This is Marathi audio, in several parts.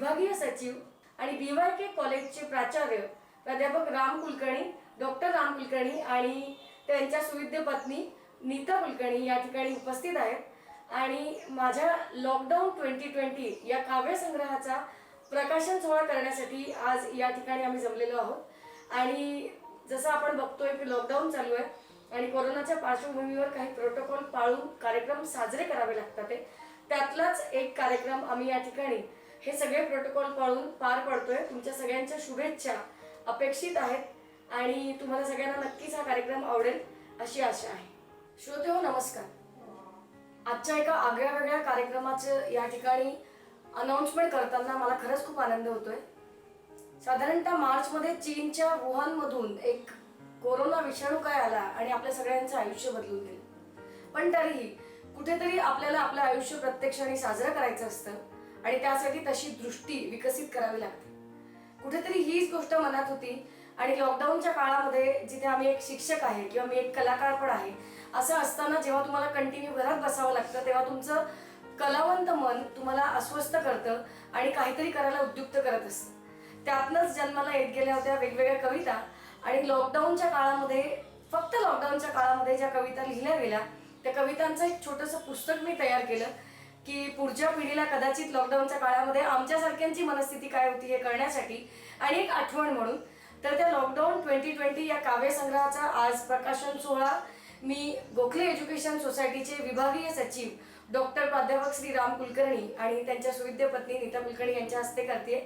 विभागीय सचिव आणि BYK कॉलेजचे प्राचार्य प्राध्यापक राम कुलकर्णी, डॉक्टर राम कुलकर्णी आणि त्यांच्या सुविद्य पत्नी नीता कुलकर्णी या ठिकाणी उपस्थित आहेत। आणि माझ्या लॉकडाऊन 2020 या काव्य संग्रहाचा प्रकाशन सोहळा करण्यासाठी आज या ठिकाणी आम्ही जमलेलो आहोत। आणि जसं आपण बघतोय की लॉकडाऊन चालू आहे आणि कोरोनाच्या पार्श्वभूमीवर काही प्रोटोकॉल पाळून कार्यक्रम साजरे करावे लागतात। त्यातलाच एक कार्यक्रम आम्ही या ठिकाणी हे सगळे प्रोटोकॉल पाळून पार पडतोय। तुमच्या सगळ्यांच्या शुभेच्छा अपेक्षित आहेत आणि तुम्हाला सगळ्यांना नक्कीच हा कार्यक्रम आवडेल अशी आशा आहे। श्रोतेहो नमस्कार। आजच्या एका आगळ्या कार्यक्रमाचं या ठिकाणी अनाउन्समेंट करताना मला खरंच खूप आनंद होतोय। साधारणतः मार्च मध्ये चीनच्या वुहान मधून एक कोरोना विषाणू काय आला आणि आपल्या सगळ्यांचं आयुष्य बदलून गेलं। पण तरीही कुठेतरी आपल्याला आपलं आयुष्य प्रत्यक्षाने साजरं करायचं असतं आणि त्यासाठी तशी दृष्टी विकसित करावी लागते। कुठेतरी हीच गोष्ट मनात होती आणि लॉकडाऊनच्या काळामध्ये जिथे आम्ही एक शिक्षक आहे किंवा मी एक कलाकार पण आहे, असं असताना जेव्हा तुम्हाला कंटिन्यू घरात बसावं लागतं तेव्हा तुमचं कलावंत मन तुम्हाला अस्वस्थ करतं आणि काहीतरी करायला उद्युक्त करत असतं। त्यातनंच जन्माला येत गेल्या होत्या वेगवेगळ्या कविता आणि लॉकडाऊनच्या काळामध्ये फक्त लॉकडाऊनच्या काळामध्ये ज्या कविता लिहिल्या गेल्या त्या कवितांचं एक छोटंसं पुस्तक मी तयार केलं की पुढच्या पिढीला कदाचित लॉकडाऊनच्या काळामध्ये आमच्यासारख्यांची मनस्थिती काय होती हे कळण्यासाठी आणि एक आठवण म्हणून। तर त्या लॉकडाऊन 2020 या काव्य संग्रहाचा आज प्रकाशन सोहळा मी गोखले एज्युकेशन सोसायटीचे विभागीय सचिव डॉक्टर प्राध्यापक श्री राम कुलकर्णी आणि त्यांच्या सुविद्य पत्नी नीता कुलकर्णी यांच्या हस्ते करते।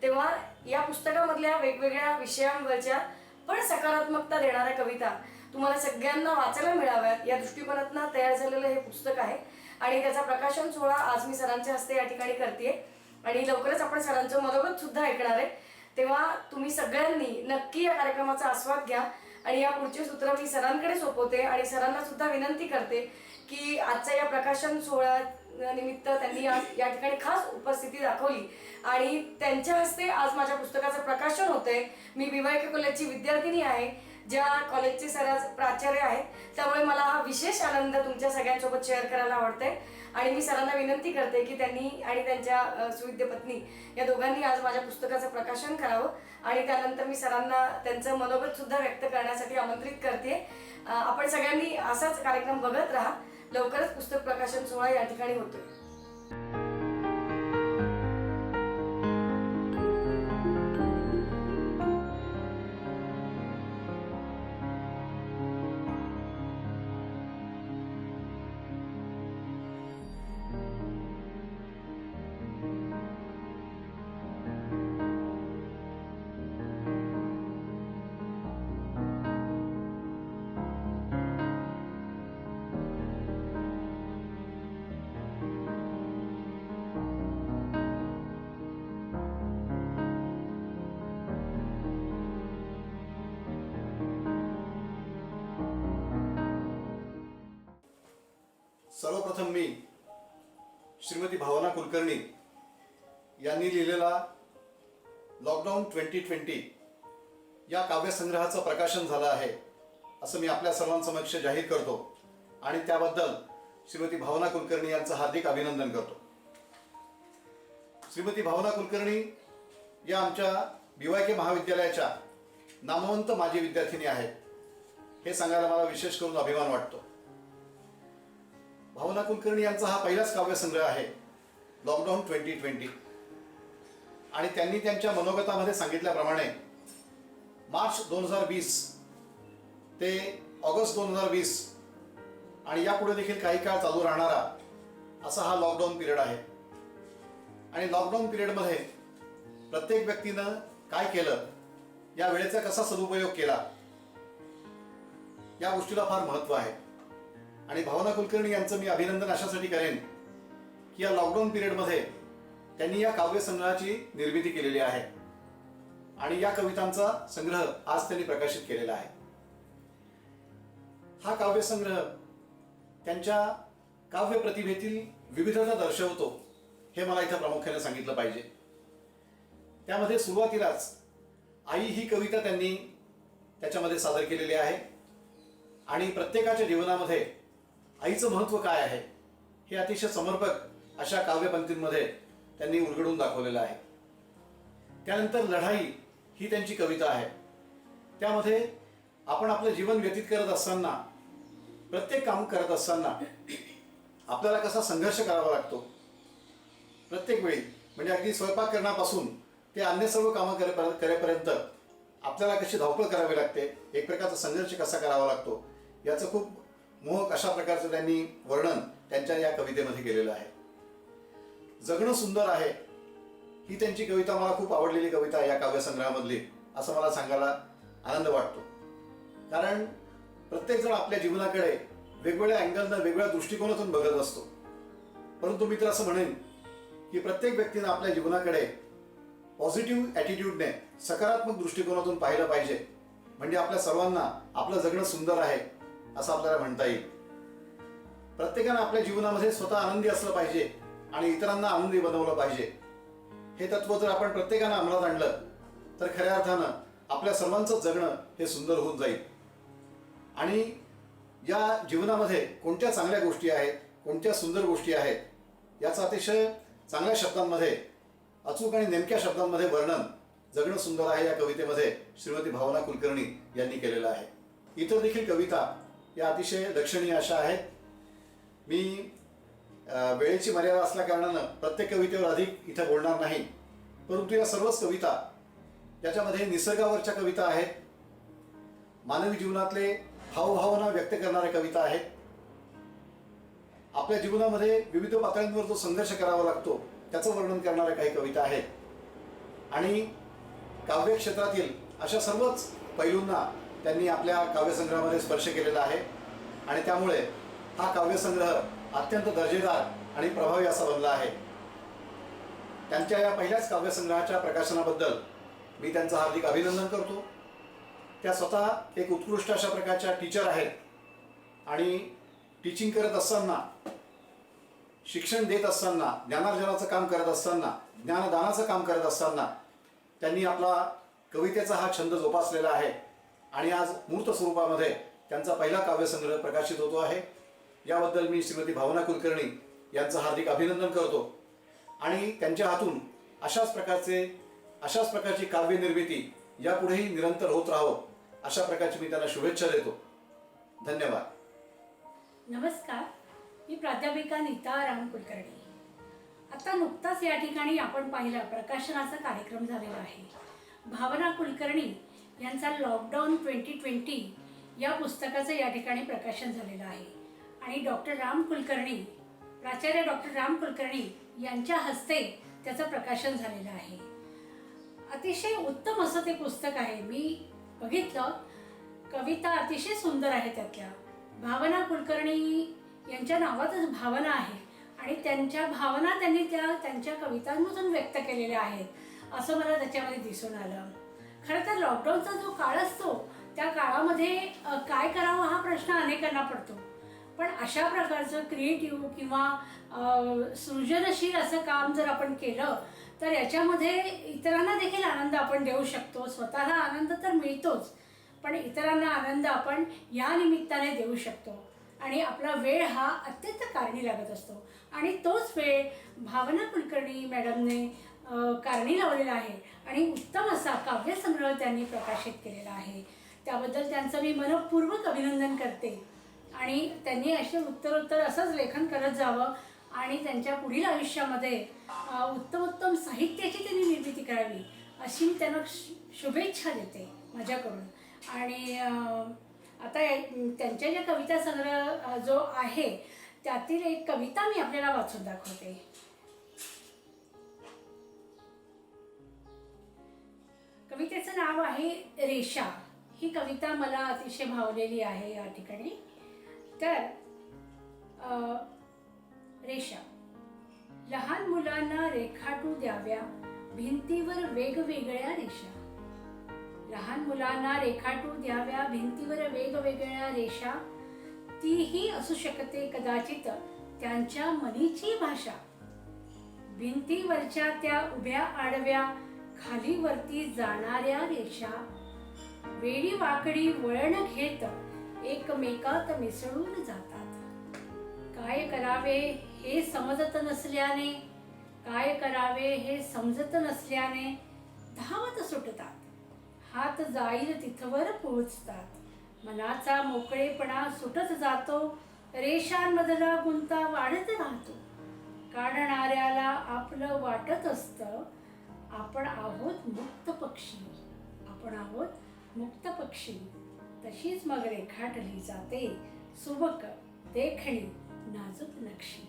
तेव्हा या पुस्तकामधल्या वेगवेगळ्या विषयांवरच्या पण सकारात्मकता देणाऱ्या कविता तुम्हाला सगळ्यांना वाचायला मिळाव्यात या दृष्टिकोनातून तयार झालेलं हे पुस्तक आहे आणि त्याचा प्रकाशन सोहळा आज मी सरांच्या हस्ते या ठिकाणी करते आणि लवकरच आपण सरांचं मनोगत सुद्धा ऐकणार आहे। तेव्हा तुम्ही सगळ्यांनी नक्की या कार्यक्रमाचा आस्वाद घ्या आणि या पुढचे सूत्र मी सरांकडे सोपवते आणि सरांना सुद्धा विनंती करते की आजच्या या प्रकाशन सोहळ्या निमित्त त्यांनी आज या ठिकाणी खास उपस्थिती दाखवली आणि त्यांच्या हस्ते आज माझ्या पुस्तकाचं प्रकाशन होतंय। मी BYK कॉलेजची विद्यार्थिनी आहे, ज्या कॉलेजचे सर आज प्राचार्य आहेत, त्यामुळे मला हा विशेष आनंद तुमच्या सगळ्यांसोबत शेअर करायला आवडतंय आणि मी सरांना विनंती करते की त्यांनी आणि त्यांच्या सुविद्य पत्नी या दोघांनी आज माझ्या पुस्तकाचं प्रकाशन करावं आणि त्यानंतर मी सरांना त्यांचं मनोगत सुद्धा व्यक्त करण्यासाठी आमंत्रित करते। आपण सगळ्यांनी असाच कार्यक्रम बघत राहा। लवकरच पुस्तक प्रकाशन सोहळा या ठिकाणी होतोय। सर्वप्रथम मी श्रीमती भावना कुलकर्णी यांनी लिहिलेला लॉकडाऊन 2020 या काव्यसंग्रहाचं प्रकाशन झालं आहे असं मी आपल्या सर्वांसमक्ष जाहीर करतो आणि त्याबद्दल श्रीमती भावना कुलकर्णी यांचं हार्दिक अभिनंदन करतो। श्रीमती भावना कुलकर्णी या आमच्या BYK महाविद्यालयाच्या नामवंत माजी विद्यार्थिनी आहेत, हे सांगायला मला विशेष करून अभिमान वाटतो। भावना कुलकर्णी यांचा हा पहिलाच काव्यसंग्रह आहे लॉकडाऊन 2020 आणि त्यांनी त्यांच्या मनोगतामध्ये सांगितल्याप्रमाणे मार्च 2020 ते ऑगस्ट 2020 आणि यापुढे देखील काही काळ चालू राहणारा असा हा लॉकडाऊन पिरियड आहे आणि लॉकडाऊन पिरियडमध्ये प्रत्येक व्यक्तीनं काय केलं, या वेळेचा कसा सदुपयोग केला, या गोष्टीला फार महत्त्व आहे। आणि भावना कुलकर्णी यांचं मी अभिनंदन अशासाठी करेन की या लॉकडाऊन पिरियडमध्ये त्यांनी या काव्यसंग्रहाची निर्मिती केलेली आहे आणि या कवितांचा संग्रह आज त्यांनी प्रकाशित केलेला आहे। हा काव्यसंग्रह त्यांच्या काव्य प्रतिभेतील विविधता दर्शवतो हे मला इथं प्रामुख्याने सांगितलं पाहिजे। त्यामध्ये सुरुवातीलाच आई ही कविता त्यांनी त्याच्यामध्ये सादर केलेली आहे आणि प्रत्येकाच्या जीवनामध्ये आईचं महत्त्व काय आहे हे अतिशय समर्पक अशा काव्यपंक्तींमध्ये त्यांनी उलगडून दाखवलेलं आहे। त्यानंतर लढाई ही त्यांची कविता आहे. त्यामध्ये आपण आपलं जीवन व्यतीत करत असताना, प्रत्येक काम करत असताना आपल्याला कसा संघर्ष करावा लागतो प्रत्येक वेळी, म्हणजे अगदी स्वयंपाक करण्यापासून ते अन्य सर्व कामं करेपर्यंत आपल्याला कशी धावपळ करावी लागते, एक प्रकारचा संघर्ष कसा करावा लागतो, याचं खूप मोहक अशा प्रकारचं त्यांनी वर्णन त्यांच्या या कवितेमध्ये केलेलं आहे. जगणं सुंदर आहे ही त्यांची कविता मला खूप आवडलेली कविता आहे या काव्यसंग्रहामधली, असं मला सांगायला आनंद वाटतो. कारण प्रत्येकजण आपल्या जीवनाकडे वेगवेगळ्या अँगलनं, वेगवेगळ्या दृष्टिकोनातून बघत असतो. परंतु मी तर असं म्हणेन की प्रत्येक व्यक्तीनं आपल्या जीवनाकडे पॉझिटिव्ह ॲटिट्यूडने, सकारात्मक दृष्टिकोनातून पाहिलं पाहिजे, म्हणजे आपल्या सर्वांना आपलं जगणं सुंदर आहे असं आपल्याला म्हणता येईल. प्रत्येकानं आपल्या जीवनामध्ये स्वतः आनंदी असलं पाहिजे आणि इतरांना आनंदी बनवलं पाहिजे. हे तत्व जर आपण प्रत्येकानं अंमलात आणलं तर खऱ्या अर्थानं आपल्या सर्वांचं जगणं हे सुंदर होऊन जाईल. आणि या जीवनामध्ये कोणत्या चांगल्या गोष्टी आहेत, कोणत्या सुंदर गोष्टी आहेत, याचं अतिशय चांगल्या शब्दांमध्ये, अचूक आणि नेमक्या शब्दांमध्ये वर्णन जगणं सुंदर आहे या कवितेमध्ये श्रीमती भावना कुलकर्णी यांनी केलेलं आहे. इतर देखील कविता या अतिशय लक्षणीय अशा आहेत. मी वेळेची मर्यादा असल्या कारणानं प्रत्येक कवितेवर अधिक इथं बोलणार नाही, परंतु या सर्वच कविता याच्यामध्ये निसर्गावरच्या कविता आहेत, मानवी जीवनातले भावभावना व्यक्त करणाऱ्या कविता आहेत, आपल्या जीवनामध्ये विविध पातळ्यांवर जो संघर्ष करावा लागतो त्याचं वर्णन करणाऱ्या काही कविता आहेत, आणि काव्य क्षेत्रातील अशा सर्वच पैलूंना त्यांनी आपल्या काव्यसंग्रहामध्ये स्पर्श केलेला आहे. आणि त्यामुळे हा काव्यसंग्रह अत्यंत दर्जेदार आणि प्रभावी असा बनला आहे. त्यांच्या या पहिल्याच काव्यसंग्रहाच्या प्रकाशनाबद्दल मी त्यांचं हार्दिक अभिनंदन करतो. त्या स्वतः एक उत्कृष्ट अशा प्रकारच्या टीचर आहेत आणि टीचिंग करत असताना, शिक्षण देत असताना, ज्ञानार्जनाचं काम करत असताना, ज्ञानदानाचं काम करत असताना त्यांनी आपला कवितेचा हा छंद जोपासलेला आहे आणि आज मूर्त स्वरूपामध्ये त्यांचा पहिला काव्यसंग्रह प्रकाशित होतो आहे. याबद्दल मी श्रीमती भावना कुलकर्णी यांचं हार्दिक अभिनंदन करतो आणि त्यांच्या हातून अशाच प्रकारची काव्यनिर्मिती यापुढेही निरंतर होत राहो अशा प्रकारची मी त्यांना शुभेच्छा देतो. धन्यवाद. नमस्कार, मी प्राध्यापिका नीता राम कुलकर्णी. आता नुकताच या ठिकाणी आपण पाहिलं प्रकाशनाचा कार्यक्रम झालेला आहे. भावना कुलकर्णी यांचा लॉकडाऊन 2020 या पुस्तकाचं या ठिकाणी प्रकाशन झालेलं आहे आणि प्राचार्य डॉक्टर राम कुलकर्णी यांच्या हस्ते त्याचं प्रकाशन झालेलं आहे. अतिशय उत्तम असं ते पुस्तक आहे. मी बघितलं, कविता अतिशय सुंदर आहे त्यातल्या. भावना कुलकर्णी यांच्या नावातच भावना आहे आणि त्यांच्या भावना त्यांनी त्यांच्या कवितांमधून व्यक्त केलेल्या आहेत असं मला त्याच्यामध्ये दिसून आलं. खरं तर लॉकडाऊनचा जो काळ असतो त्या काळामध्ये काय करावं हा प्रश्न अनेकांना पडतो, पण अशा प्रकारचं क्रिएटिव्ह किंवा सृजनशील असं काम जर आपण केलं तर याच्यामध्ये इतरांना देखील आनंद आपण देऊ शकतो. स्वतःला आनंद तर मिळतोच, पण इतरांना आनंद आपण या निमित्ताने देऊ शकतो आणि आपला वेळ हा अत्यंत कारणी लागत असतो आणि तोच वेळ भावना कुलकर्णी मॅडमने कारणी लावलेला आहे आणि उत्तम असा काव्यसंग्रह त्यांनी प्रकाशित केलेला आहे. त्याबद्दल त्यांचं मी मनःपूर्वक अभिनंदन करते आणि त्यांनी असे उत्तरोत्तर असंच लेखन करत जावं आणि त्यांच्या पुढील आयुष्यामध्ये उत्तम साहित्याची त्यांनी निर्मिती करावी अशी मी त्यांना शुभेच्छा देते माझ्याकडून. आणि आता त्यांच्या ज्या कविता संग्रह जो आहे त्यातील एक कविता मी आपल्याला वाचून दाखवते. कवितेचं नाव आहे रेषा. ही कविता मला अतिशय भावलेली आहे या ठिकाणी. तर रेषा. लहान मुलांना रेखाटू द्याव्या भिंतीवर वेगवेगळ्या रेषा. लहान मुलांना रेखाटू द्याव्या भिंतीवर वेगवेगळ्या रेषा. तीही असू शकते कदाचित त्यांच्या मनीची भाषा. भिंतीवरच्या त्या उभ्या आडव्या खाली वरती जाणाऱ्या रेषा वेडी वाकडी वळण घेत एकमेकात मिसळून जातात. काय करावे हे समजत नसल्याने धावत सुटतात. हात जाईल तिथवर पोहोचतात. मनाचा मोकळेपणा सुटत जातो. रेषांमधला गुंता वाढत राहतो. काढणाऱ्याला आपलं वाटत असतं आपण आहोत मुक्त पक्षी. आपण आहोत मुक्त पक्षी. तशीच मग रेखाटली जाते सुबक देखणी नाजूक नक्षी.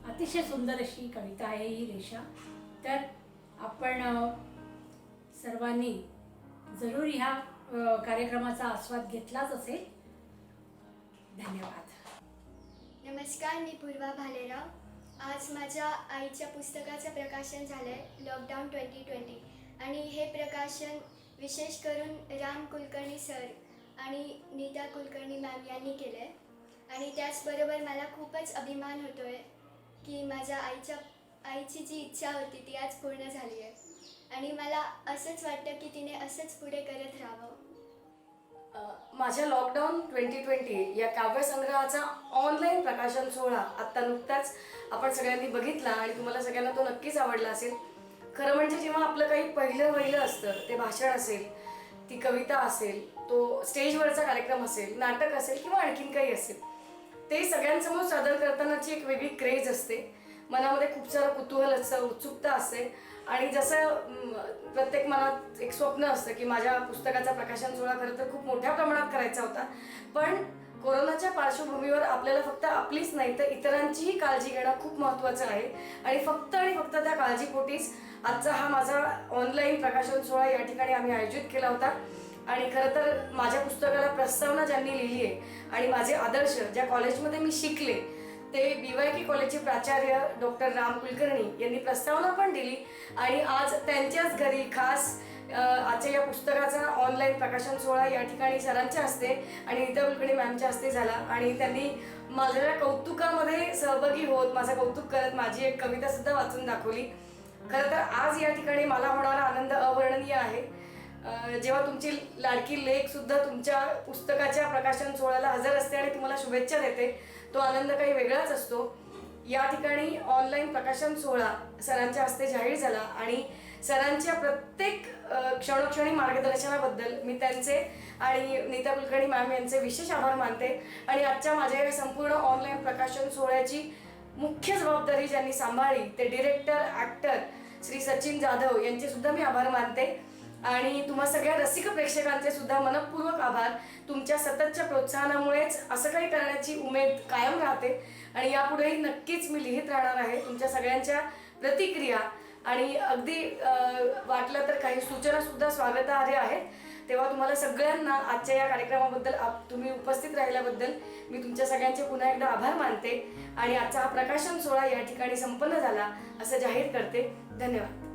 अतिशय सुंदर अशी कविता आहे ही रेषा. तर आपण सर्वांनी जरूर ह्या कार्यक्रमाचा आस्वाद घेतलाच असेल. धन्यवाद. नमस्कार, मी पूर्वा भालेराव. आज माझ्या आईच्या पुस्तकाचं प्रकाशन झालं आहे लॉकडाऊन 2020 आणि हे प्रकाशन विशेष करून राम कुलकर्णी सर आणि नीता कुलकर्णी मॅम यांनी केलं आहे. आणि त्याचबरोबर मला खूपच अभिमान होतो आहे की माझ्या आईची जी इच्छा होती ती आज पूर्ण झाली आहे. आणि मला असंच वाटतं की तिने असंच पुढे करत राहावं. माझ्या लॉकडाऊन 2020 या काव्यसंग्रहाचा ऑनलाईन प्रकाशन सोहळा आत्ता नुकताच आपण सगळ्यांनी बघितला आणि तुम्हाला सगळ्यांना तो नक्कीच आवडला असेल. खरं म्हणजे जेव्हा आपलं काही पहिलं असतं, ते भाषण असेल, ती कविता असेल, तो स्टेजवरचा कार्यक्रम असेल, नाटक असेल किंवा आणखीन काही असेल, ते सगळ्यांसमोर सादर करतानाची एक वेगळी क्रेज असते. मनामध्ये खूप सारं कुतूहल असतं, उत्सुकता असते. आणि जसं प्रत्येक मनात एक स्वप्न असतं की माझ्या पुस्तकाचा प्रकाशन सोहळा खरं तर खूप मोठ्या प्रमाणात करायचा होता, पण कोरोनाच्या पार्श्वभूमीवर आपल्याला फक्त आपलीच नाही तर इतरांचीही काळजी घेणं खूप महत्त्वाचं आहे. आणि फक्त त्या काळजीपोटीच आजचा हा माझा ऑनलाईन प्रकाशन सोहळा या ठिकाणी आम्ही आयोजित केला होता. आणि खरं तर माझ्या पुस्तकाला प्रस्तावना ज्यांनी लिहिली आहे आणि माझे आदर्श ज्या कॉलेजमध्ये मी शिकले ते BYK कॉलेजचे प्राचार्य डॉक्टर राम कुलकर्णी यांनी प्रस्तावना पण दिली. आणि आज त्यांच्याच घरी खास आजच्या या पुस्तकाचा ऑनलाईन प्रकाशन सोहळा या ठिकाणी सरांच्या हस्ते आणि नीता कुलकर्णी मॅमच्या हस्ते झाला. आणि त्यांनी माझ्या कौतुकामध्ये सहभागी होत माझं कौतुक करत माझी एक कवितासुद्धा वाचून दाखवली. खरं तर आज या ठिकाणी मला होणारा आनंद अवर्णनीय आहे. जेव्हा तुमची लाडकी लेकसुद्धा तुमच्या पुस्तकाच्या प्रकाशन सोहळ्याला हजर असते आणि तुम्हाला शुभेच्छा देते, तो आनंद काही वेगळाच असतो. या ठिकाणी ऑनलाईन प्रकाशन सोहळा सरांच्या हस्ते जाहीर झाला आणि सरांच्या प्रत्येक क्षणोक्षणी मार्गदर्शनाबद्दल मी त्यांचे आणि नीता कुलकर्णी मॅम यांचे विशेष आभार मानते. आणि आजच्या माझ्या या संपूर्ण ऑनलाईन प्रकाशन सोहळ्याची मुख्य जबाबदारी ज्यांनी सांभाळली ते डिरेक्टर ॲक्टर श्री सचिन जाधव यांचे सुद्धा मी आभार मानते. आणि तुम्हा सगळ्या रसिक प्रेक्षकांचे सुद्धा मनपूर्वक आभार. तुमच्या सततच्या प्रोत्साहनामुळेच असं काही करण्याची उमेद कायम राहते आणि यापुढेही नक्कीच मी लिहित राहणार आहे. तुमच्या सगळ्यांच्या प्रतिक्रिया आणि अगदी वाटलं तर काही सूचनासुद्धा स्वागतार्ह आहेत. तेव्हा तुम्हाला सगळ्यांना आजच्या या कार्यक्रमाबद्दल तुम्ही उपस्थित राहिल्याबद्दल मी तुमच्या सगळ्यांचे पुन्हा एकदा आभार मानते आणि आजचा हा प्रकाशन सोहळा या ठिकाणी संपन्न झाला असं जाहीर करते. धन्यवाद.